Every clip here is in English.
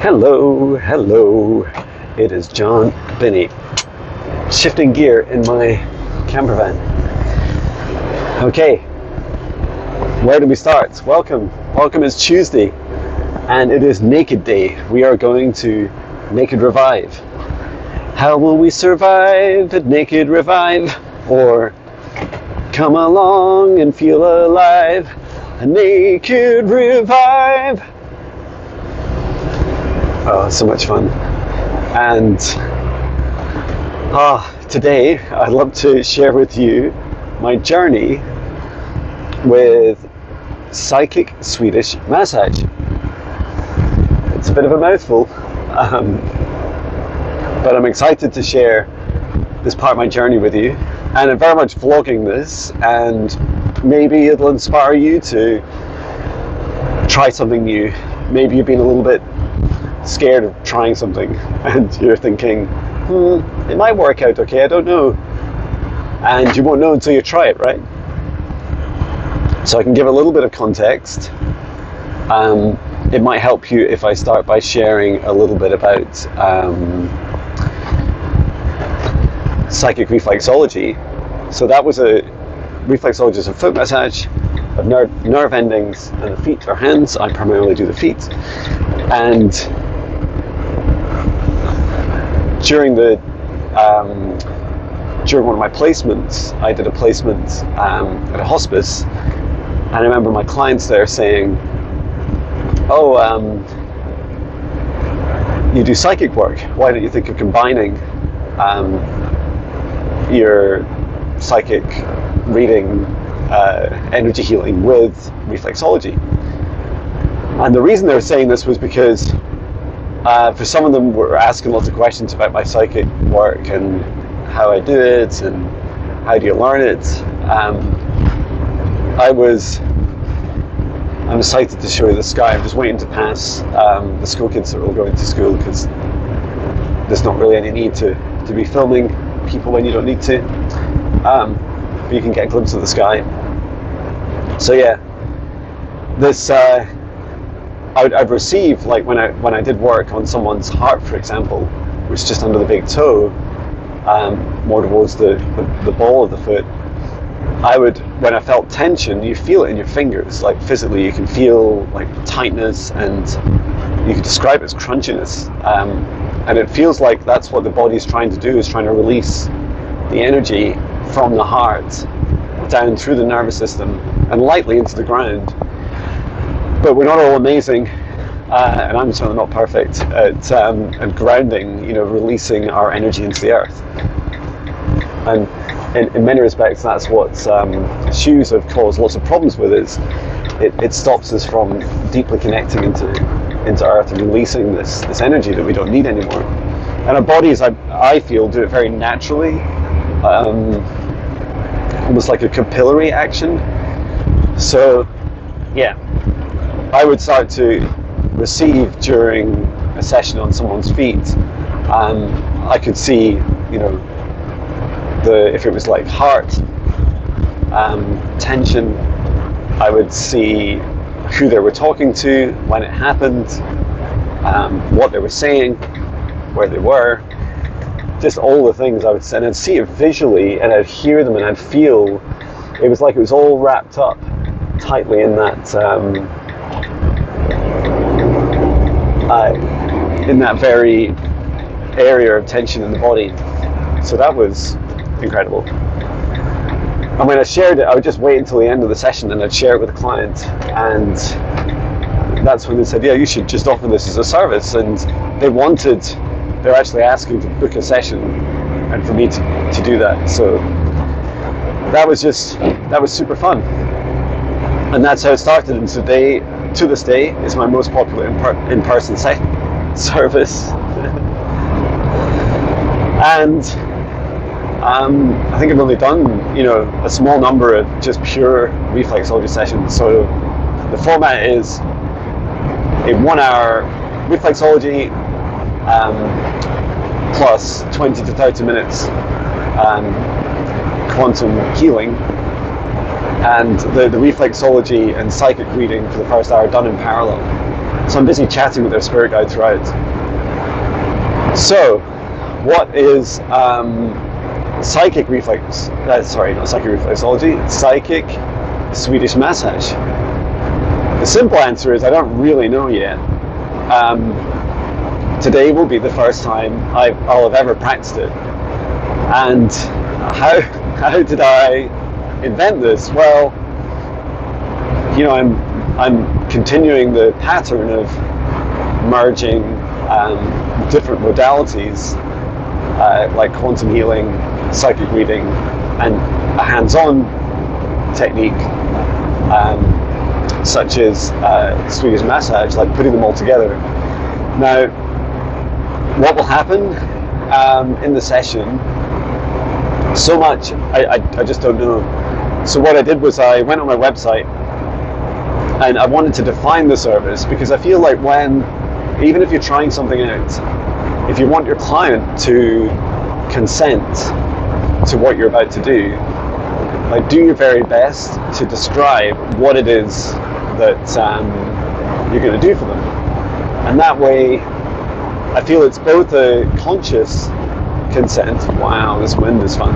Hello, it is John Binnie, shifting gear in my camper van. Okay, where do we start? Welcome is Tuesday, and it is Naked Day. We are going to Naked Revive. How will we survive at Naked Revive? Or come along and feel alive, a Naked Revive. Oh, so much fun. And today I'd love to share with you my journey with psychic Swedish massage. It's a bit of a mouthful, but I'm excited to share this part of my journey with you, and I'm very much vlogging this, and maybe it'll inspire you to try something new. Maybe you've been a little bit scared of trying something and you're thinking, it might work out okay, I don't know. And you won't know until you try it, right? So I can give a little bit of context. It might help you if I start by sharing a little bit about psychic reflexology. So that was reflexology is a foot massage of nerve endings and the feet or hands. I primarily do the feet. And during one of my placements, I did a placement at a hospice, and I remember my clients there saying, you do psychic work, why don't you think of combining your psychic reading, energy healing with reflexology? And the reason they were saying this was because for some of them were asking lots of questions about my psychic work and how I do it and how do you learn it. I'm excited to show you the sky. I'm just waiting to pass the school kids that are all going to school, because there's not really any need to be filming people when you don't need to. But you can get a glimpse of the sky. So yeah, this I'd receive, like when I did work on someone's heart, for example, which is just under the big toe, more towards the ball of the foot, when I felt tension, you feel it in your fingers, like physically you can feel like tightness, and you could describe it as crunchiness, and it feels like that's what the body's trying to do, is trying to release the energy from the heart down through the nervous system and lightly into the ground. But we're not all amazing, and I'm certainly not perfect at grounding, releasing our energy into the earth. And in many respects, that's what shoes have caused lots of problems with. It stops us from deeply connecting into earth and releasing this energy that we don't need anymore. And our bodies, I feel, do it very naturally, almost like a capillary action. So, yeah. I would start to receive during a session on someone's feet. I could see, if it was like heart tension, I would see who they were talking to, when it happened, what they were saying, where they were, just all the things I would say. And I'd see it visually, and I'd hear them, and I'd feel it was like it was all wrapped up tightly in that very area of tension in the body. So that was incredible. And when I shared it, I would just wait until the end of the session and I'd share it with a client, and that's when they said, yeah, you should just offer this as a service. And they're actually asking to book a session and for me to do that. So that was super fun. And that's how it started. And to this day, it's my most popular in-person service. And I think I've only done, a small number of just pure reflexology sessions. So the format is a 1 hour reflexology plus 20 to 30 minutes quantum healing. And the reflexology and psychic reading for the first hour done in parallel. So I'm busy chatting with their spirit guide throughout. So, what is psychic reflex? Sorry, not psychic reflexology. Psychic Swedish massage. The simple answer is I don't really know yet. Today will be the first time I'll have ever practiced it. And how did I invent this? Well, I'm continuing the pattern of merging different modalities like quantum healing, psychic reading, and a hands-on technique such as Swedish massage, like putting them all together. Now, what will happen in the session? So much, I just don't know. So what I did was I went on my website and I wanted to define the service, because I feel like even if you're trying something out, if you want your client to consent to what you're about to do, like do your very best to describe what it is that you're going to do for them. And that way, I feel it's both a conscious consent. Wow, this wind is fun.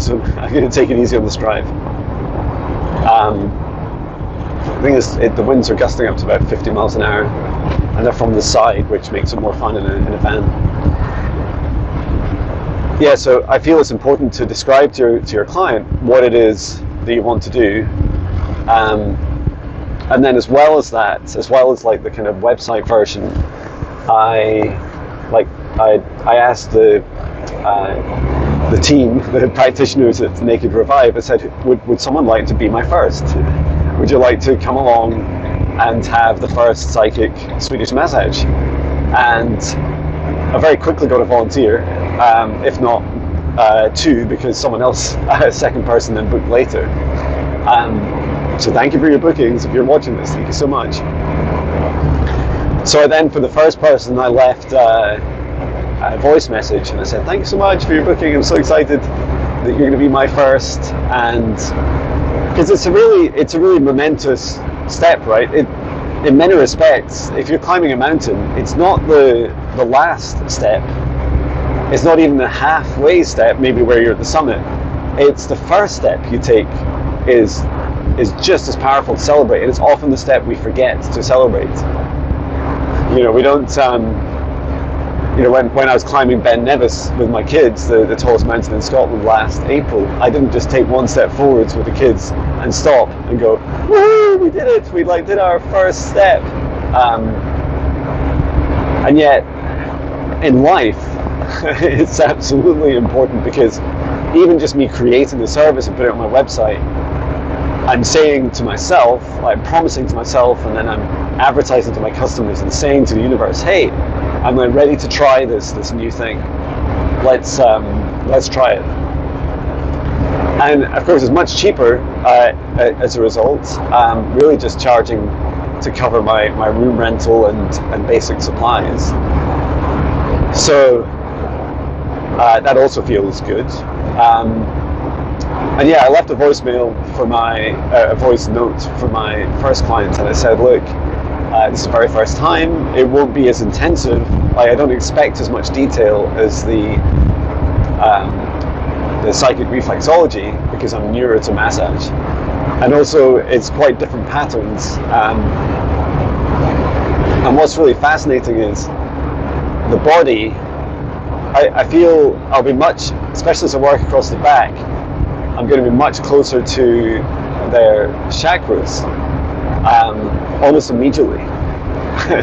So I'm going to take it easy on this drive. The thing is, the winds are gusting up to about 50 miles an hour, and they're from the side, which makes it more fun in a van. Yeah, so I feel it's important to describe to your client what it is that you want to do, and then as well as like the kind of website version, I asked the team, the practitioners at Naked Revive, I said, would someone like to be my first? Would you like to come along and have the first psychic Swedish massage? And I very quickly got a volunteer, if not two, because someone else, a second person, then booked later. So thank you for your bookings. If you're watching this, thank you so much. So then for the first person, I left a voice message and I said, thank you so much for your booking. I'm so excited that you're going to be my first. And because it's a really momentous step, right? In many respects, if you're climbing a mountain, it's not the last step. It's not even the halfway step, maybe where you're at the summit. It's the first step you take is just as powerful to celebrate, and it's often the step we forget to celebrate. We don't. When I was climbing Ben Nevis with my kids, the tallest mountain in Scotland last April, I didn't just take one step forwards with the kids and stop and go, woohoo, we did it! We did our first step. And yet, in life, it's absolutely important, because even just me creating the service and putting it on my website, I'm saying to myself, like promising to myself, and then I'm advertising to my customers and saying to the universe, hey, I'm ready to try this new thing. Let's try it. And of course, it's much cheaper as a result. Really just charging to cover my room rental and basic supplies. So that also feels good. And yeah, I left a voicemail for a voice note for my first client, and I said, look, this is the very first time. It won't be as intensive. I don't expect as much detail as the psychic reflexology, because I'm newer to massage, and also it's quite different patterns. And what's really fascinating is the body. I feel I'll be much, especially as I work across the back, I'm going to be much closer to their chakras almost immediately.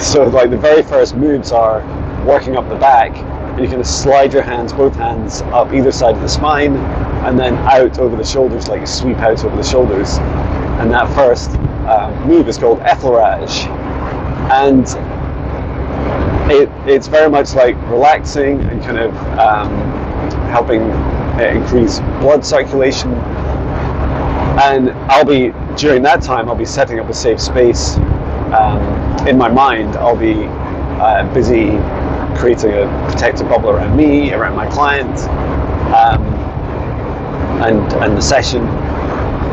So like the very first moves are working up the back, and you kind of slide your hands, both hands, up either side of the spine, and then out over the shoulders, like you sweep out over the shoulders. And that first move is called effleurage. And it's very much like relaxing and kind of helping increase blood circulation. And during that time, I'll be setting up a safe space in my mind. I'll be busy creating a protective bubble around me, around my client, and the session.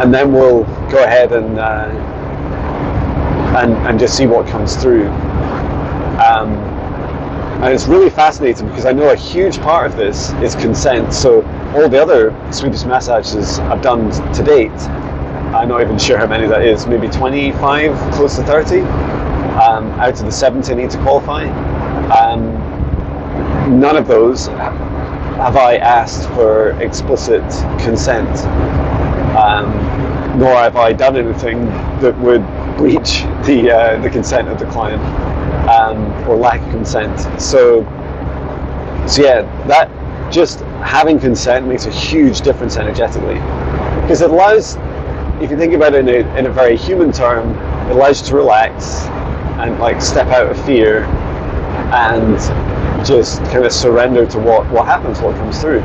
And then we'll go ahead and and just see what comes through. And it's really fascinating because I know a huge part of this is consent. So all the other Swedish massages I've done to date, I'm not even sure how many that is, maybe 25, close to 30, out of the 70 I need to qualify. None of those have I asked for explicit consent, nor have I done anything that would breach the consent of the client, or lack of consent. So yeah, that just having consent makes a huge difference energetically, because it allows, if you think about it in a very human term, it allows you to relax and like step out of fear and just kind of surrender to what happens, what comes through.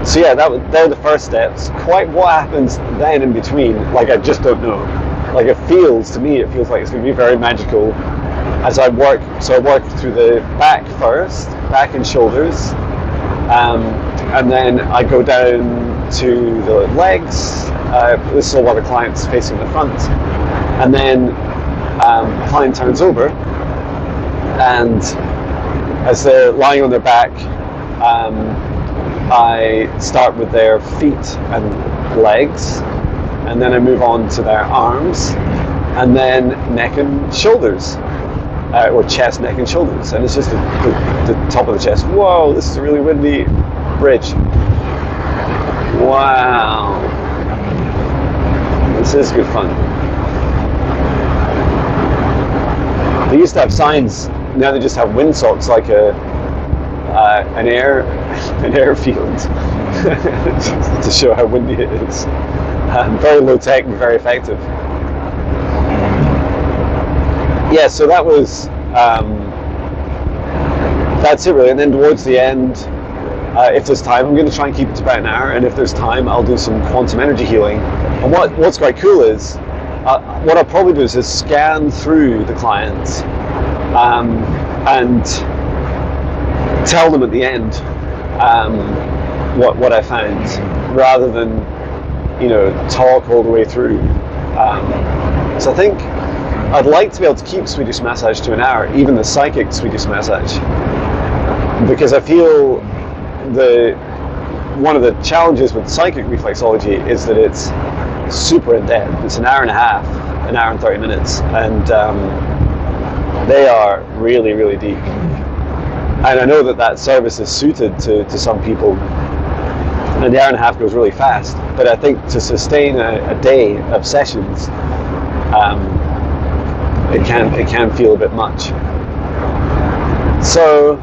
So yeah, they're the first steps. Quite what happens then in between, like I just don't know. Like it feels like it's going to be very magical as I work. So I work through the back first, back and shoulders, and then I go down to the legs. This is all while the client's facing the front, and then the client turns over, and as they're lying on their back, I start with their feet and legs, and then I move on to their arms, and then neck and shoulders, or chest, neck and shoulders, and it's just the top of the chest. Whoa, this is a really windy bridge. Wow, this is good fun. They used to have signs, now they just have windsocks, like an airfield to show how windy it is. Very low tech and very effective. Yeah, so that was that's it really. And then towards the end, if there's time, I'm going to try and keep it to about an hour, and if there's time, I'll do some quantum energy healing. And what's quite cool is what I'll probably do is scan through the clients and tell them at the end what I found, rather than talk all the way through. So I think I'd like to be able to keep Swedish massage to an hour, even the psychic Swedish massage, because I feel one of the challenges with psychic reflexology is that it's super in depth. It's an hour and a half, an hour and 30 minutes, and they are really, really deep. And I know that service is suited to some people, and the hour and a half goes really fast. But I think to sustain a day of sessions, it can feel a bit much. So,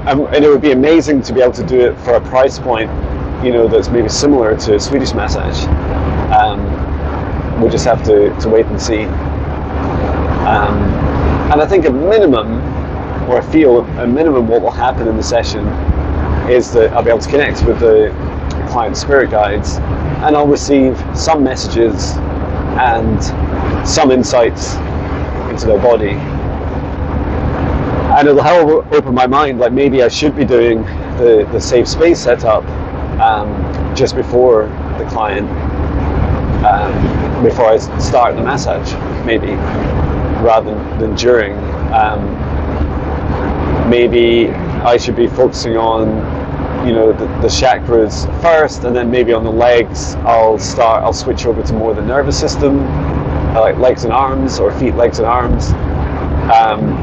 and it would be amazing to be able to do it for a price point, that's maybe similar to Swedish massage. We'll just have to wait and see. And I think a minimum what will happen in the session is that I'll be able to connect with the client spirit guides, and I'll receive some messages and some insights into their body. And it'll help open my mind, like maybe I should be doing the safe space setup just before the client, before I start the massage, maybe, rather than during. Maybe I should be focusing on, the chakras first, and then maybe on the legs I'll switch over to more the nervous system, like legs and arms, or feet, legs and arms,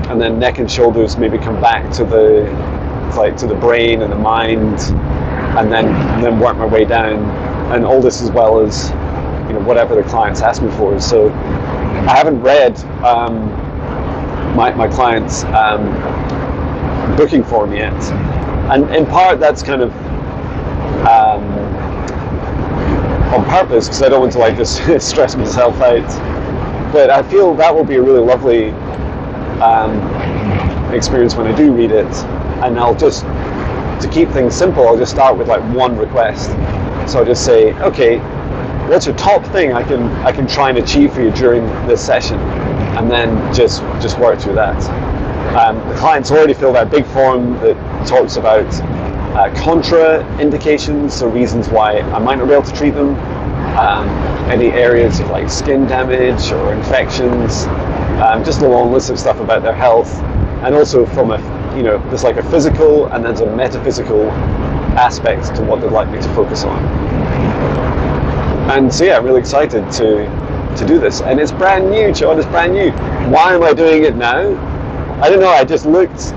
and then neck and shoulders maybe come back to the brain and the mind, and then work my way down, and all this as well as whatever the clients ask me for. So I haven't read my clients' booking form yet, and in part that's kind of on purpose, because I don't want to just stress myself out. But I feel that will be a really lovely experience when I do read it. And I'll just, to keep things simple, I'll just start with one request. So I'll just say, okay, what's your top thing I can try and achieve for you during this session, and then just work through that. The clients already filled out a big form that talks about contra indications, so reasons why I might not be able to treat them, any areas of like skin damage or infections, just a long list of stuff about their health, and also from there's like a physical and there's a metaphysical aspect to what they'd like me to focus on. And so yeah, I'm really excited to do this, and it's brand new, John. It's brand new. Why am I doing it now? I don't know. I just looked.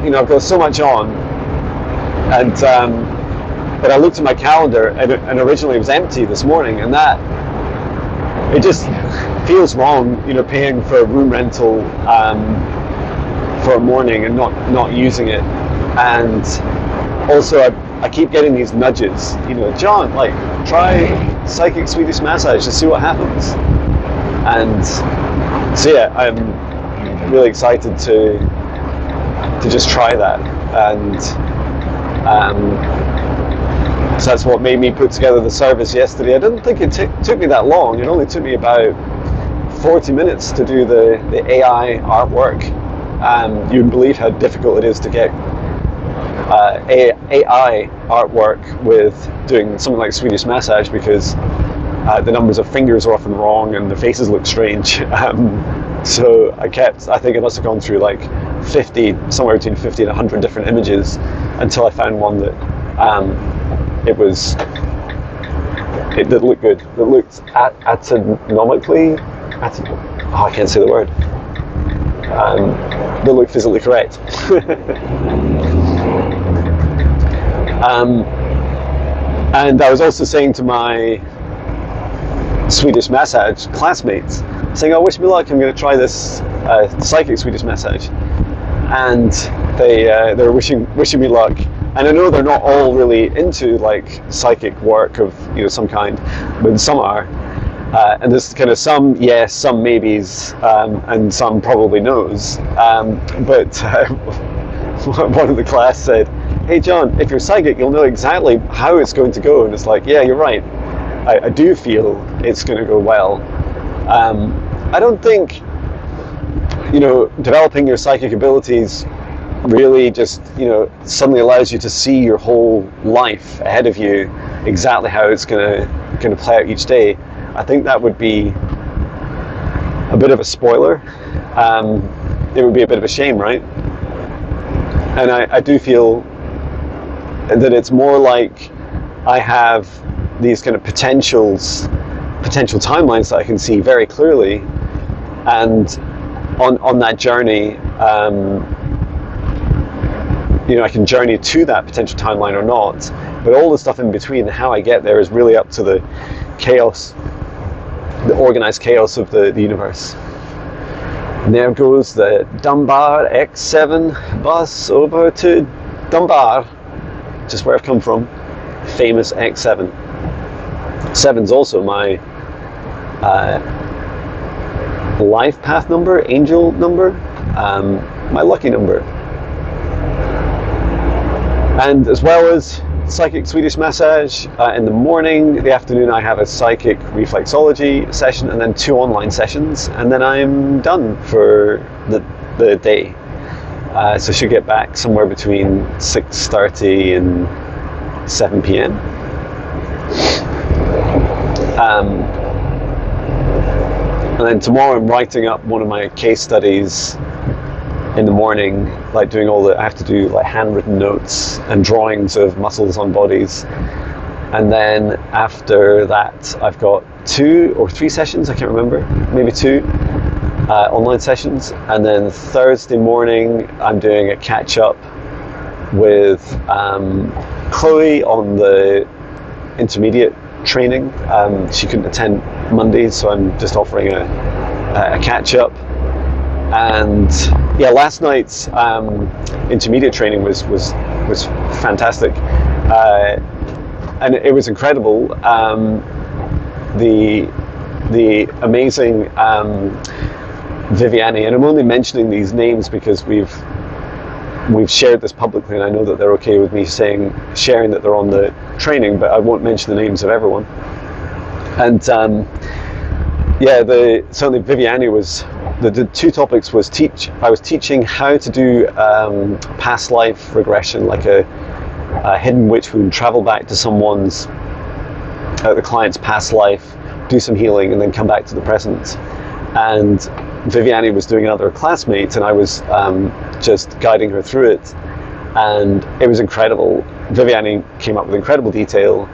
I've got so much on, and but I looked at my calendar, and originally it was empty this morning, and that it just feels wrong, paying for a room rental for a morning and not using it. And also I keep getting these nudges, John, like, try psychic Swedish massage to see what happens. And so yeah, I'm really excited to just try that. And so that's what made me put together the service yesterday. I didn't think it took me that long. It only took me about 40 minutes to do the AI artwork. You wouldn't believe how difficult it is to get AI artwork with doing something like Swedish massage, because the numbers of fingers are often wrong and the faces look strange. So I think I must have gone through like somewhere between 50 and 100 different images until I found one that that looked good, that looked anatomically, I can't say the word, that looked physically correct. And I was also saying to my Swedish massage classmates, saying, "Oh, wish me luck, I'm going to try this psychic Swedish massage." And they were wishing me luck. And I know they're not all really into like psychic work of some kind, but some are. And there's kind of some yes, some maybes, and some probably no's. But one of the class said, "Hey John, if you're psychic, you'll know exactly how it's going to go." And it's like, yeah, you're right. I do feel it's going to go well. I don't think developing your psychic abilities really just suddenly allows you to see your whole life ahead of you, exactly how it's going to play out each day. I think that would be a bit of a spoiler. It would be a bit of a shame, right? And I do feel that it's more like I have these kind of potential timelines that I can see very clearly, and on that journey, I can journey to that potential timeline or not, but all the stuff in between, how I get there, is really up to the chaos, the organized chaos of the universe. And there goes the Dunbar X7 bus over to Dunbar, just where I've come from, famous X7. 7's also my life path number, angel number, my lucky number. And as well as psychic Swedish massage, in the morning, the afternoon I have a psychic reflexology session, and then 2 online sessions, and then I'm done for the day. So I should get back somewhere between 6:30 and 7 p.m. And then tomorrow I'm writing up one of my case studies in the morning, like doing I have to do like handwritten notes and drawings of muscles on bodies. And then after that I've got 2 or 3 sessions, I can't remember, maybe 2 online sessions. And then Thursday morning I'm doing a catch up with Chloe on the intermediate training. She couldn't attend Monday, so I'm just offering a catch up. And yeah, last night's intermediate training was fantastic, and it was incredible. The amazing Viviani, and I'm only mentioning these names because we've shared this publicly, and I know that they're okay with me sharing that they're on the training, but I won't mention the names of everyone. And certainly Viviani was. The 2 topics was I was teaching how to do past life regression, like a hidden witch wound, travel back to someone's the client's past life, do some healing, and then come back to the present. And Viviane was doing another classmate, and I was just guiding her through it. And it was incredible. Viviane came up with incredible detail,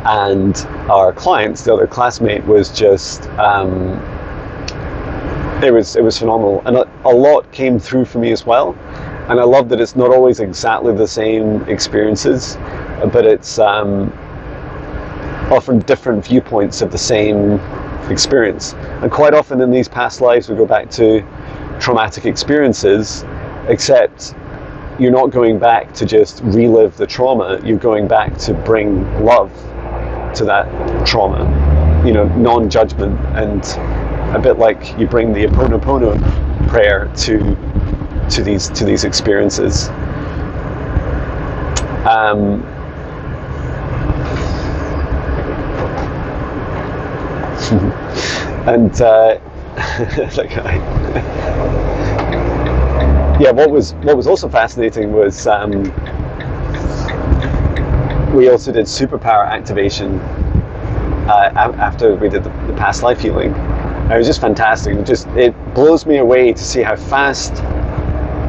and our client, the other classmate, was just it was phenomenal, and a lot came through for me as well. And I love that it's not always exactly the same experiences, but it's often different viewpoints of the same experience. And quite often in these past lives we go back to traumatic experiences, except you're not going back to just relive the trauma, you're going back to bring love to that trauma, non-judgment, and a bit like you bring the Ho'oponopono prayer to these experiences. And what was also fascinating was we also did superpower activation after we did the past life healing. And it was just fantastic. It blows me away to see how fast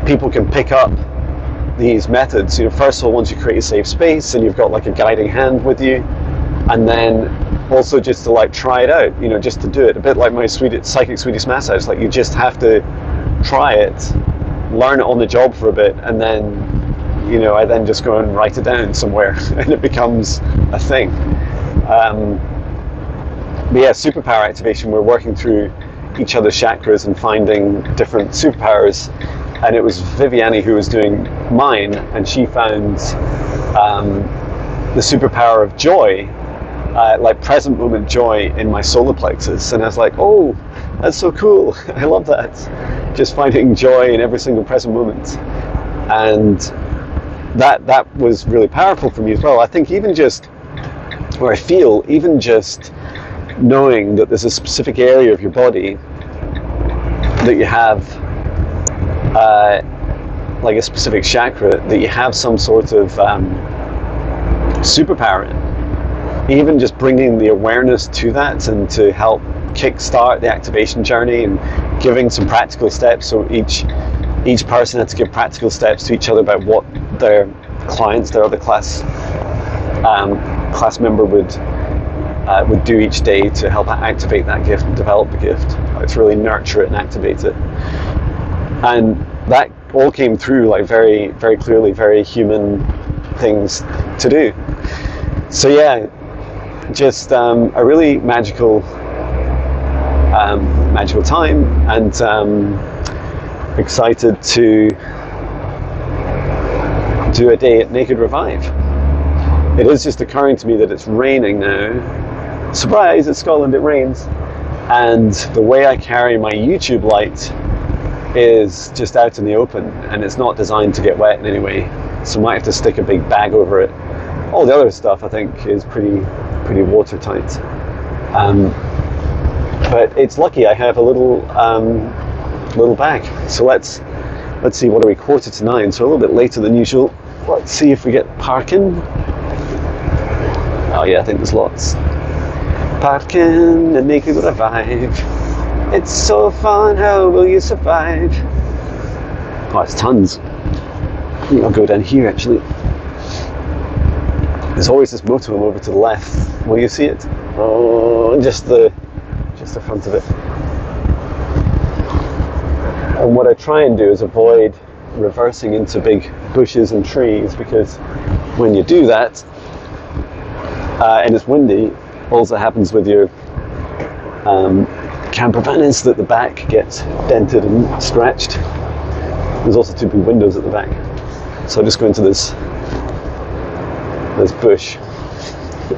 people can pick up these methods. First of all, once you create a safe space and you've got like a guiding hand with you, and then also just to like try it out, just to do it. A bit like my psychic Swedish massage, like you just have to try it, learn it on the job for a bit, and then I then just go and write it down somewhere and it becomes a thing. But yeah, superpower activation, we're working through each other's chakras and finding different superpowers, and it was Viviane who was doing mine, and she found the superpower of joy, like present moment joy in my solar plexus, and I was like, oh, that's so cool. I love that, just finding joy in every single present moment. And that was really powerful for me as well. I think even just knowing that there's a specific area of your body that you have like a specific chakra that you have some sort of superpower in, even just bringing the awareness to that and to help kickstart the activation journey and giving some practical steps. So each person had to give practical steps to each other about what their clients, their other class member would do each day to help activate that gift and develop the gift, to really nurture it and activate it. And that all came through like very, very clearly, very human things to do. So yeah, just a really magical time, and excited to do a day at Naked Revive. It is just occurring to me that it's raining now. Surprise, it's Scotland, it rains. And the way I carry my YouTube light is just out in the open, and it's not designed to get wet in any way. So I might have to stick a big bag over it. All the other stuff I think is pretty watertight. But it's lucky I have a little bag. So let's see, what are we, 8:45, so a little bit later than usual. Let's see if we get parking. Oh yeah, I think there's lots. Parking and Naked Revive. It's so fun, how will you survive? Oh, it's tons. I think I'll go down here actually. There's always this motorhome over to the left. Will you see it? Oh, just the front of it. And what I try and do is avoid reversing into big bushes and trees, because when you do that, and it's windy, all that happens with your camper van is that the back gets dented and scratched. There's also two big windows at the back. So I'll just go into this bush,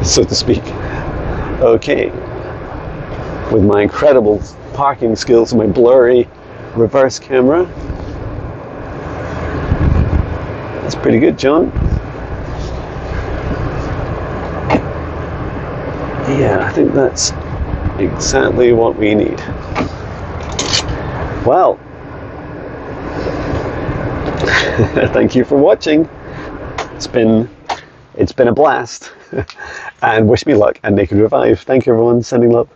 so to speak. Okay. With my incredible parking skills and my blurry reverse camera. That's pretty good, John. Yeah, I think that's exactly what we need. Well, thank you for watching. It's been It's been a blast, and wish me luck and Naked Revive. Thank you, everyone. Sending love.